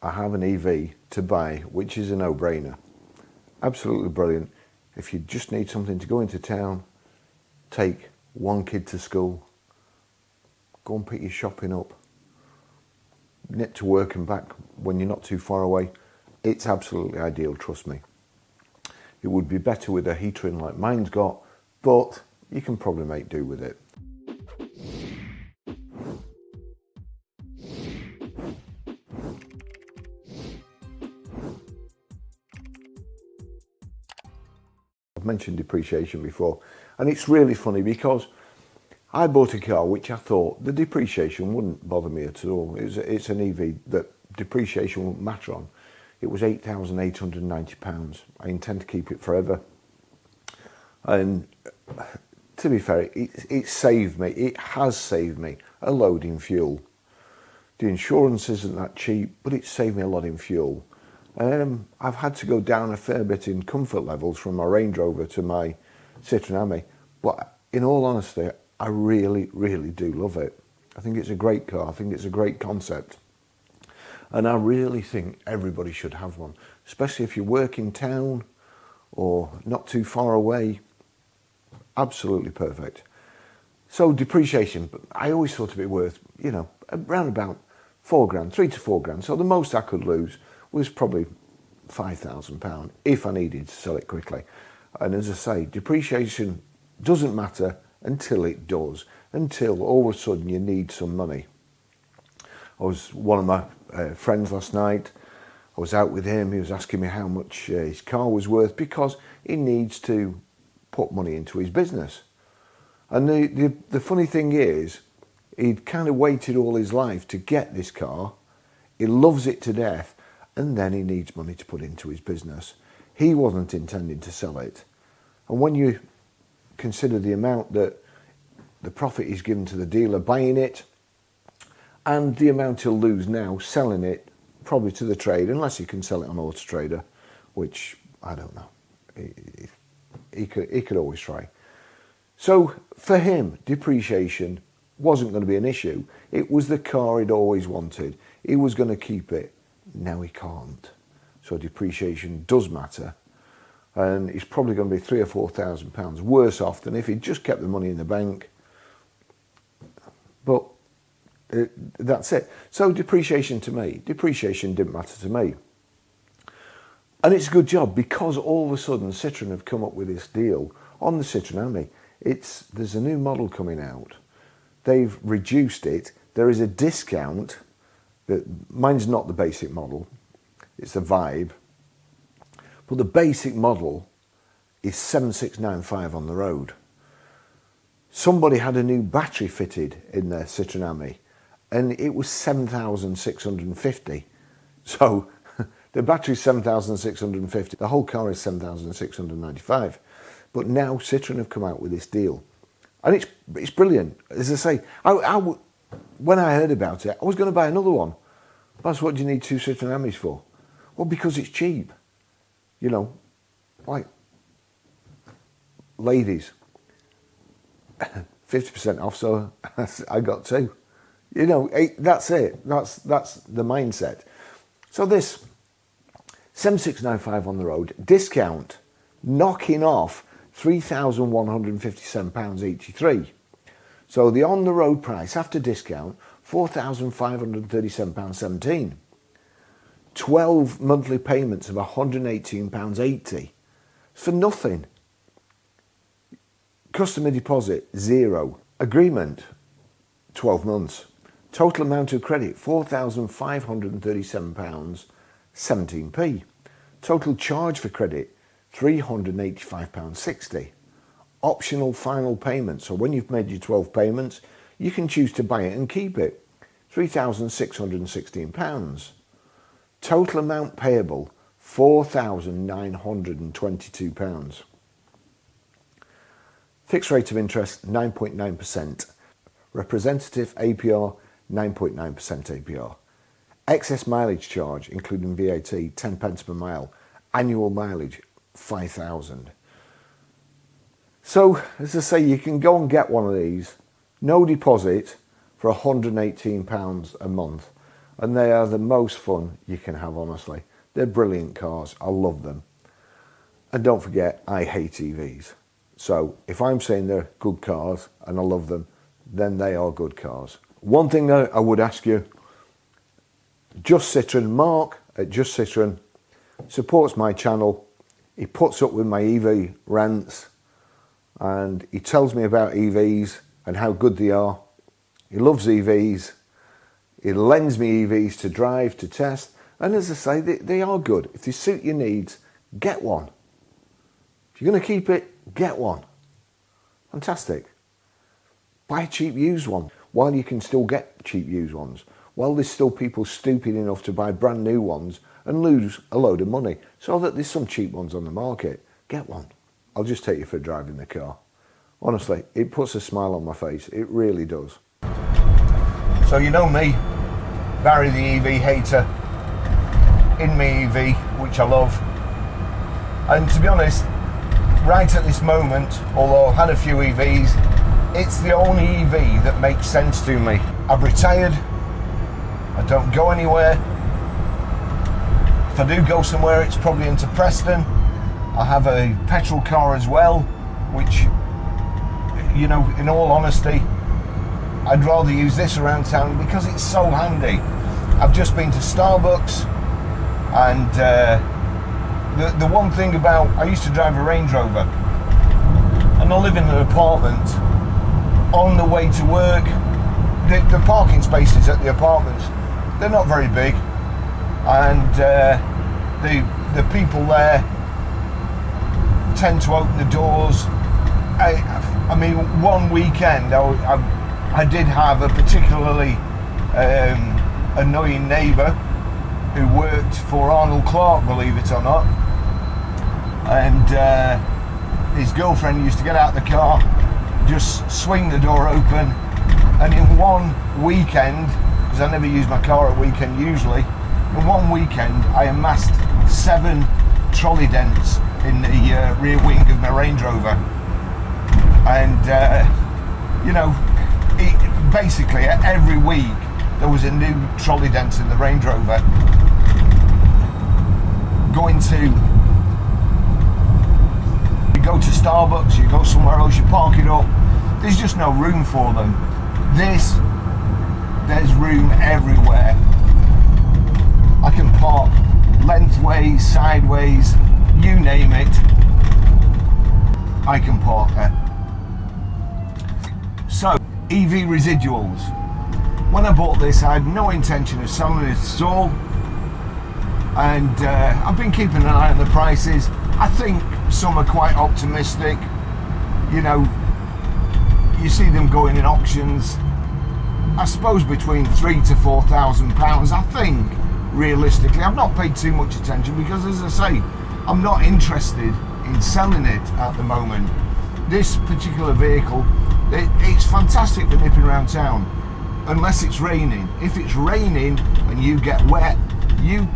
I have an EV to buy, which is a no-brainer. Absolutely brilliant. If you just need something to go into town, take one kid to school, go and pick your shopping up, nip to work and back when you're not too far away, it's absolutely ideal, trust me. It would be better with a heater in like mine's got, but you can probably make do with it. I've mentioned depreciation before, and it's really funny because I bought a car which I thought the depreciation wouldn't bother me at all. It's an EV that depreciation won't matter on. It was £8,890. I intend to keep it forever. And to be fair, it saved me. It has saved me a load in fuel. The insurance isn't that cheap, but it saved me a lot in fuel. I've had to go down a fair bit in comfort levels from my Range Rover to my Citroen Ami, but in all honesty, I really, really do love it. I think it's a great car. I think it's a great concept. And I really think everybody should have one, especially if you work in town or not too far away. Absolutely perfect. So depreciation, I always thought it'd be worth, you know, around about £4 grand, £3 to £4 grand. So the most I could lose was probably £5,000 if I needed to sell it quickly. And as I say, depreciation doesn't matter until it does, until all of a sudden you need some money. I was one of my friends last night. I was out with him. He was asking me how much his car was worth because he needs to put money into his business. And the funny thing is, he'd kind of waited all his life to get this car. He loves it to death, and then he needs money to put into his business. He wasn't intending to sell it. And when you consider the amount that the profit he's given to the dealer buying it, and the amount he'll lose now selling it, probably to the trade, unless he can sell it on Auto Trader, which I don't know. He could always try. So for him, depreciation wasn't going to be an issue. It was the car he'd always wanted. He was going to keep it. Now he can't. So depreciation does matter. And he's probably going to be £3,000 or £4,000 worse off than if he'd just kept the money in the bank. But that's it. So depreciation didn't matter to me. And it's a good job because all of a sudden Citroen have come up with this deal on the Citroen Ami. There's a new model coming out. They've reduced it. There is a discount. Mine's not the basic model. It's the Vibe. But the basic model is 7695 on the road. Somebody had a new battery fitted in their Citroen Ami, and it was 7,650. So the battery's 7,650. The whole car is 7,695. But now Citroen have come out with this deal, and it's brilliant. As I say, when I heard about it, I was going to buy another one. That's what do you need two Citroen Amis for? Well, because it's cheap. You know, like ladies, 50% off. So I got two. You know, that's it. That's the mindset. So this 7695 on the road, discount, knocking off £3,157.83. So the on the road price after discount, £4,537.17. 12 monthly payments of £118.80 for nothing. Customer deposit, 0. Agreement, 12 months. Total amount of credit, £4,537.17p. Total charge for credit, £385.60. Optional final payment. So when you've made your 12 payments, you can choose to buy it and keep it. £3,616. Total amount payable, £4,922. Fixed rate of interest, 9.9%. Representative APR, 9.9% APR. Excess mileage charge, including VAT, 10 pence per mile. Annual mileage, 5,000. So, as I say, you can go and get one of these, no deposit, for £118 a month. and they are the most fun you can have, honestly. They're brilliant cars. I love them. And don't forget, I hate EVs. So if I'm saying they're good cars and I love them, then they are good cars. One thing I would ask you, Just Citroen, Mark at Just Citroen, supports my channel. He puts up with my EV rants and he tells me about EVs and how good they are. He loves EVs. He lends me EVs to drive, to test. And as I say, they are good. If they suit your needs, get one. If you're going to keep it, get one. Fantastic. Buy a cheap used one while you can still get cheap used ones. While there's still people stupid enough to buy brand new ones and lose a load of money. So that there's some cheap ones on the market. Get one. I'll just take you for a drive in the car. Honestly, it puts a smile on my face. It really does. So you know me, Barry the EV hater, in my EV, which I love. And to be honest, right at this moment, although I've had a few EVs, it's the only EV that makes sense to me. I've retired, I don't go anywhere. If I do go somewhere, it's probably into Preston. I have a petrol car as well, which, you know, in all honesty, I'd rather use this around town because it's so handy. I've just been to Starbucks, and the one thing about, I used to drive a Range Rover, and I live in an apartment. On the way to work, the parking spaces at the apartments, they're not very big, and the people there tend to open the doors. I mean, one weekend I did have a particularly annoying neighbour who worked for Arnold Clark, believe it or not, and his girlfriend used to get out the car, just swing the door open, and in one weekend, because I never use my car at weekend usually, in one weekend I amassed 7 trolley dents in the rear wing of my Range Rover. And you know, basically every week there was a new trolley dent in the Range Rover. You go to Starbucks, you go somewhere else, you park it up, there's just no room for them. There's room everywhere. I can park lengthways, sideways, you name it, I can park there. So, EV residuals. When I bought this, I had no intention of selling it at all, and I've been keeping an eye on the prices. I think some are quite optimistic. You know, you see them going in auctions, I suppose between £3,000 to £4,000. I think realistically, I've not paid too much attention because, as I say, I'm not interested in selling it at the moment. This particular vehicle, it's fantastic for nipping around town, unless it's raining. If it's raining and you get wet, you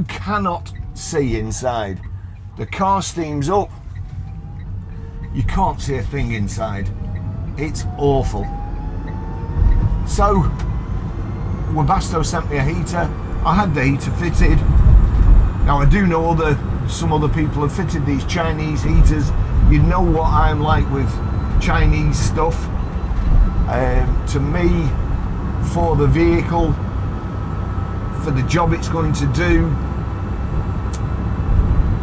cannot see inside. The car steams up, you can't see a thing inside. It's awful. So Webasto sent me a heater. I had the heater fitted. Now I do know some other people have fitted these Chinese heaters. You know what I'm like with Chinese stuff. To me, for the vehicle, for the job it's going to do,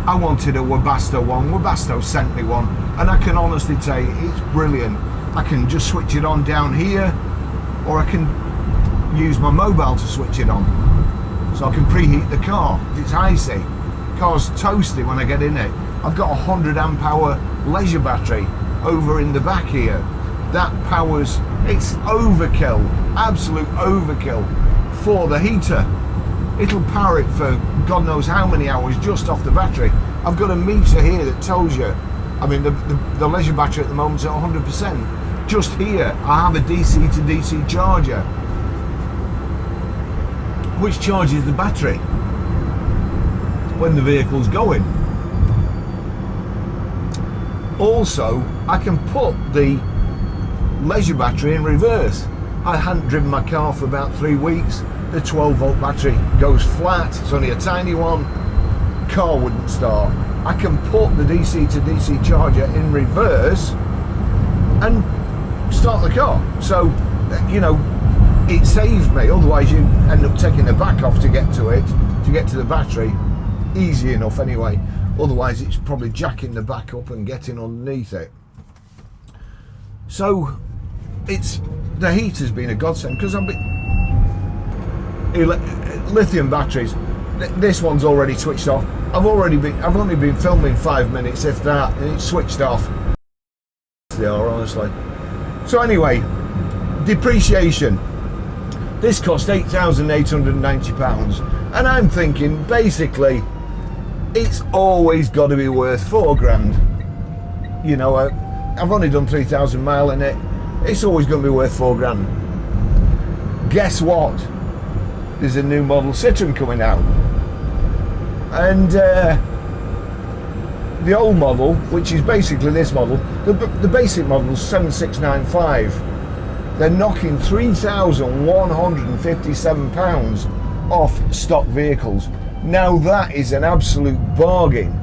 I wanted a Webasto one. Webasto sent me one, and I can honestly tell you, it's brilliant. I can just switch it on down here, or I can use my mobile to switch it on. So I can preheat the car. If it's icy, car's toasty when I get in it. I've got a 100 amp hour leisure battery over in the back here. That powers, it's overkill, absolute overkill for the heater. It'll power it for God knows how many hours just off the battery. I've got a meter here that tells you, I mean, the leisure battery at the moment is at 100%. Just here, I have a DC to DC charger, which charges the battery when the vehicle's going. also I can put the leisure battery in reverse. I hadn't driven my car for about 3 weeks. The 12 volt battery goes flat, it's only a tiny one, car wouldn't start. I can put the DC to DC charger in reverse and start the car. So, you know, it saved me. Otherwise you end up taking the back off to get to it, to get to the battery. Easy enough anyway. Otherwise it's probably jacking the back up and getting underneath it. So it's, the heat has been a godsend, because I've been lithium batteries. This one's already switched off. I've only been filming 5 minutes, if that, and it's switched off. They are, honestly. So anyway, depreciation. This cost £8,890, and I'm thinking basically it's always got to be worth £4,000. You know, I've only done 3,000 miles in it. It's always going to be worth £4,000. Guess what? There's a new model Citroen coming out, and the old model, which is basically this model, the basic model is 7695. They're knocking £3,157 off stock vehicles. Now that is an absolute bargain.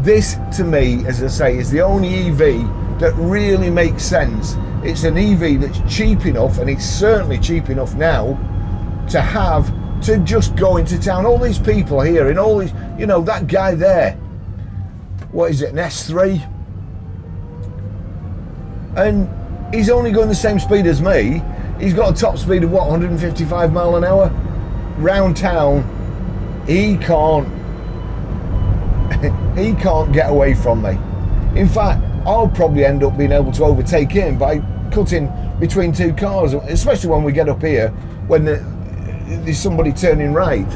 This, to me, as I say, is the only EV that really makes sense. It's an EV that's cheap enough, and it's certainly cheap enough now to have to just go into town. All these people here in all these, you know, that guy there, what is it, an S3, and he's only going the same speed as me. He's got a top speed of what, 155 mile an hour round town. He can't get away from me. In fact, I'll probably end up being able to overtake him by cutting between two cars, especially when we get up here, when there's somebody turning right.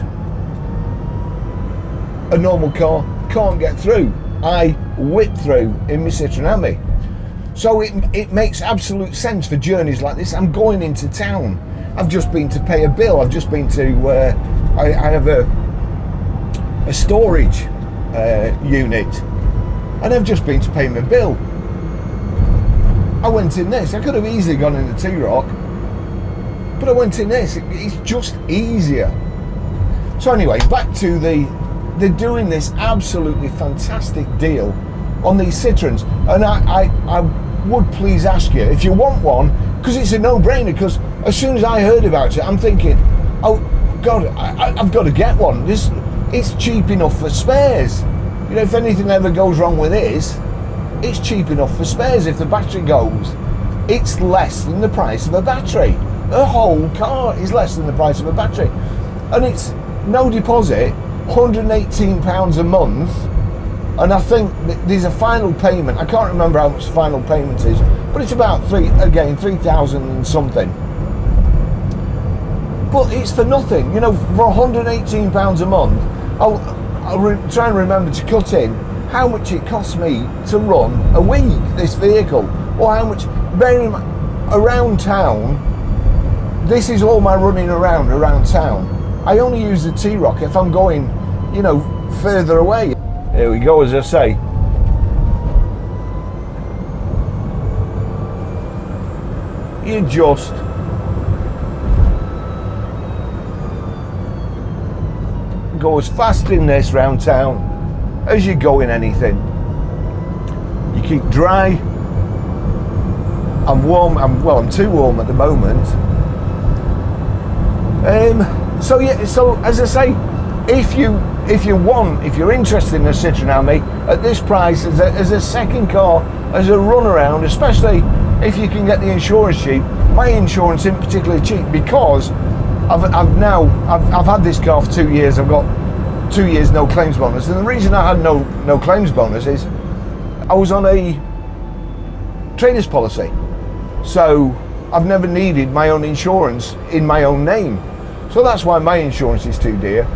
A normal car can't get through. I whip through in my Citroen Ami. So it makes absolute sense for journeys like this. I'm going into town. I've just been to pay a bill. I've just been to, I have a storage unit, and I've just been to pay my bill. I went in this. I could have easily gone in the T-Rock, but I went in this. It's just easier. So anyway, back to they're doing this absolutely fantastic deal on these Citroens, and I would please ask you if you want one, because it's a no-brainer. Because as soon as I heard about it, I'm thinking, oh God, I've got to get one. It's cheap enough for spares. You know, if anything ever goes wrong with this, it's cheap enough for spares. If the battery goes, it's less than the price of a battery. A whole car is less than the price of a battery, and it's no deposit, £118 a month. And I think there's a final payment. I can't remember how much the final payment is, but it's about 3,000 and something. But it's for nothing, you know. For £118 a month, I'll try and remember to cut in how much it costs me to run a week, this vehicle, or how much, bearing in mind, around town. This is all my running around town. I only use the T-Rock if I'm going, you know, further away. Here we go, as I say. You just go as fast in this round town as you go in anything. You keep dry. I'm warm. I'm too warm at the moment. So yeah. So as I say, if you're interested in a Citroen Ami at this price as a second car, as a runaround, especially if you can get the insurance cheap. My insurance isn't particularly cheap because I've had this car for 2 years. I've got 2 years no claims bonus, and the reason I had no claims bonus is I was on a trader's policy, so I've never needed my own insurance in my own name. So that's why my insurance is too dear.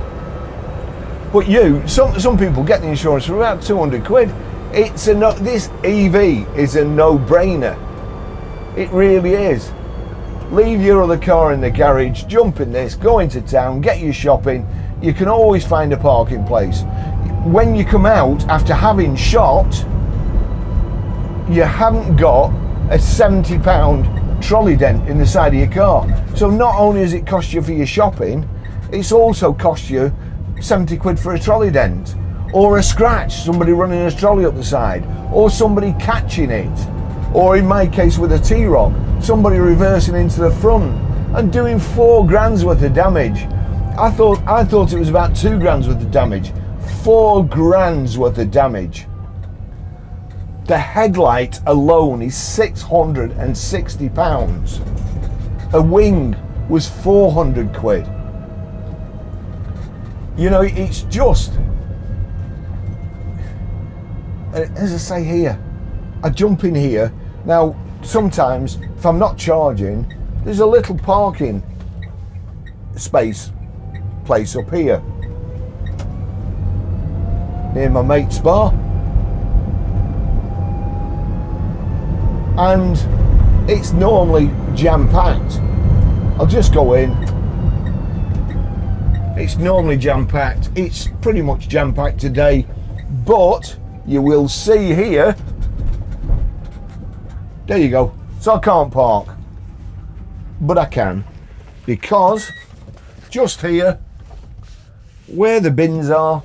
But some people get the insurance for about 200 quid. This EV is a no-brainer. It really is. Leave your other car in the garage, jump in this, go into town, get your shopping. You can always find a parking place. When you come out after having shot, you haven't got a £70 trolley dent in the side of your car. So not only has it cost you for your shopping, it's also cost you 70 quid for a trolley dent, or a scratch, somebody running a trolley up the side, or somebody catching it, or in my case with a T-Roc, somebody reversing into the front and doing 4 grand's worth of damage. I thought it was about 2 grand's worth of damage. 4 grand's worth of damage. The headlight alone is £660. A wing was 400 quid. You know, it's just, as I say here, I jump in here. Now, sometimes, if I'm not charging, there's a little parking place up here, near my mate's bar. And it's normally jam-packed. I'll just go in. It's normally jam-packed. It's pretty much jam-packed today, but you will see here, there you go. So I can't park, but I can, because just here, where the bins are,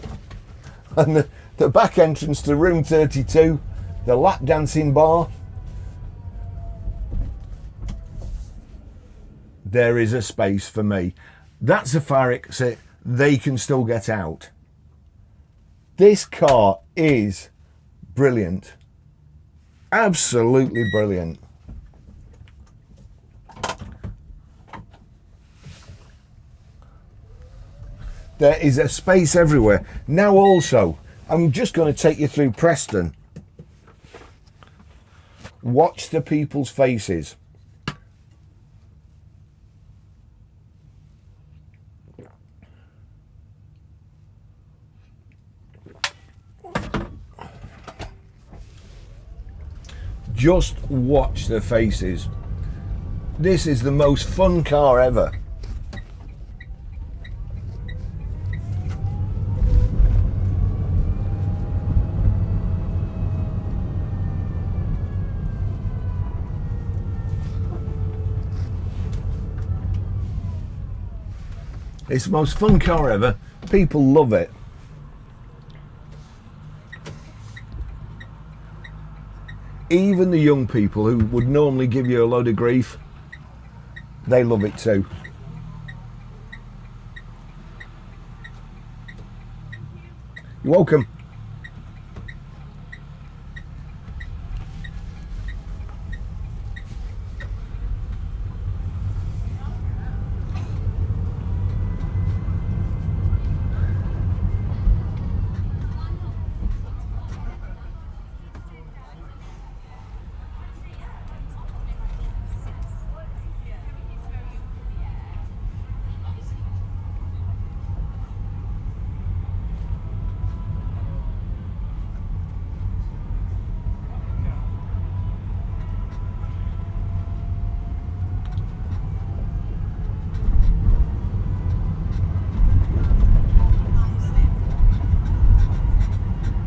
and the back entrance to room 32, the lap dancing bar, there is a space for me. That's a fire exit. They can still get out. This car is brilliant. Absolutely brilliant. There is a space everywhere. Now also, I'm just going to take you through Preston. Watch the people's faces. Just watch the faces. This is the most fun car ever. It's the most fun car ever. People love it. Even the young people who would normally give you a load of grief, they love it too. You're welcome.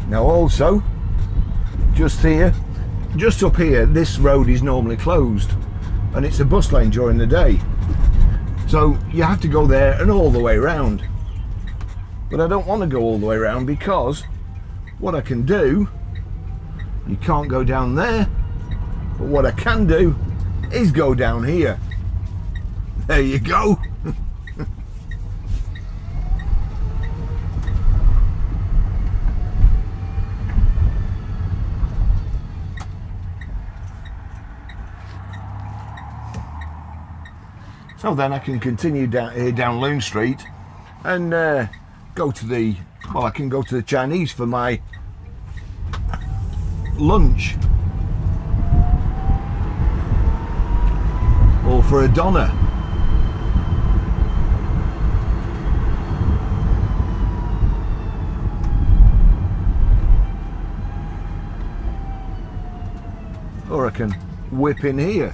Now also, just here, just up here, this road is normally closed and it's a bus lane during the day. So you have to go there and all the way around. But I don't want to go all the way around, because what I can do, you can't go down there, but what I can do is go down here. There you go. So then I can continue down here, down Loon Street, and go to the, well, I can go to the Chinese for my lunch, or for a doner. Or I can whip in here.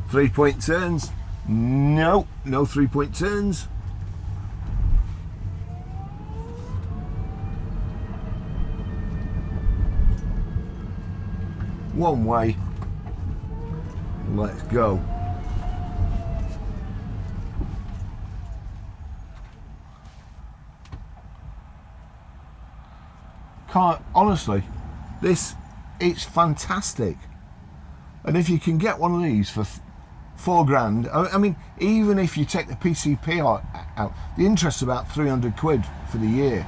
Three-point turns, No 3-point turns. One way. Let's go. Honestly, it's fantastic. And if you can get one of these for £4,000, I mean, even if you take the PCP out, the interest's about 300 quid for the year.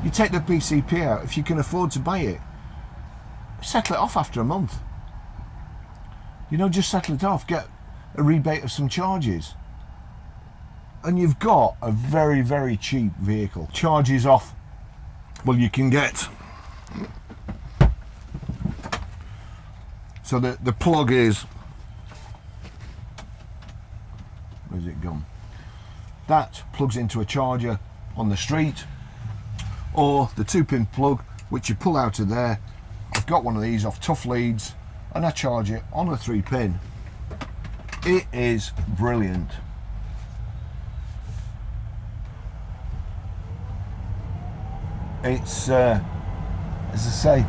You take the PCP out, if you can afford to buy it, settle it off after a month. You know, just settle it off, get a rebate of some charges, and you've got a very, very cheap vehicle. Charges off, well, you can get, so the plug is, where's it gone? That plugs into a charger on the street, or the 2-pin plug, which you pull out of there. I've got one of these off Tough Leads, and I charge it on a 3-pin. It is brilliant. It's, as I say,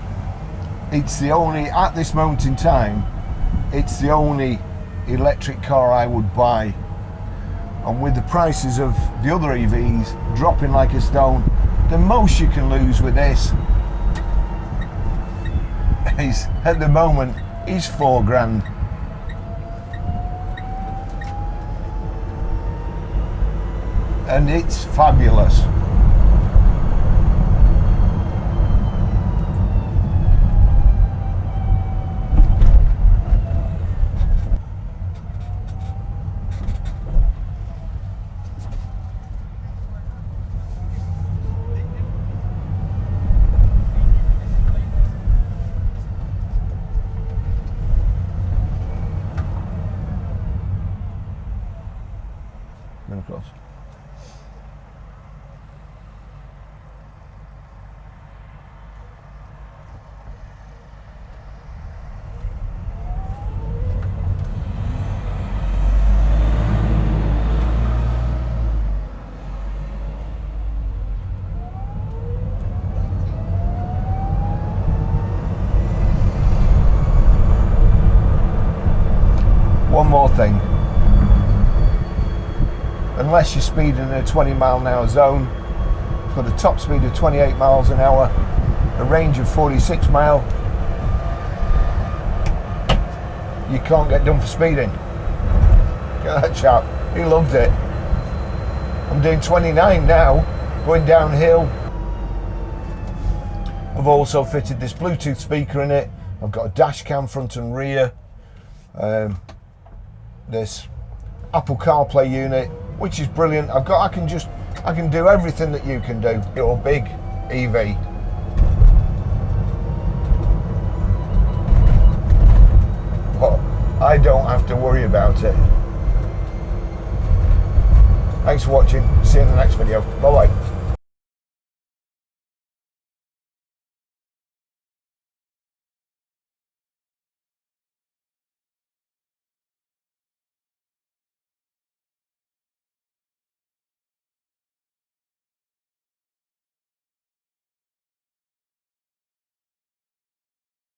it's the only, at this moment in time, it's the only electric car I would buy. And with the prices of the other EVs dropping like a stone, the most you can lose with this is, at the moment, is £4,000. And it's fabulous. Across. One more thing. Unless you're speeding in a 20-mile-an-hour zone, it's got a top speed of 28 miles an hour, a range of 46 mile. You can't get done for speeding. Look at that chap, he loved it. I'm doing 29 now, going downhill. I've also fitted this Bluetooth speaker in it. I've got a dash cam front and rear. This Apple CarPlay unit, which is brilliant. I can do everything that you can do. Your big EV. But I don't have to worry about it. Thanks for watching. See you in the next video. Bye bye.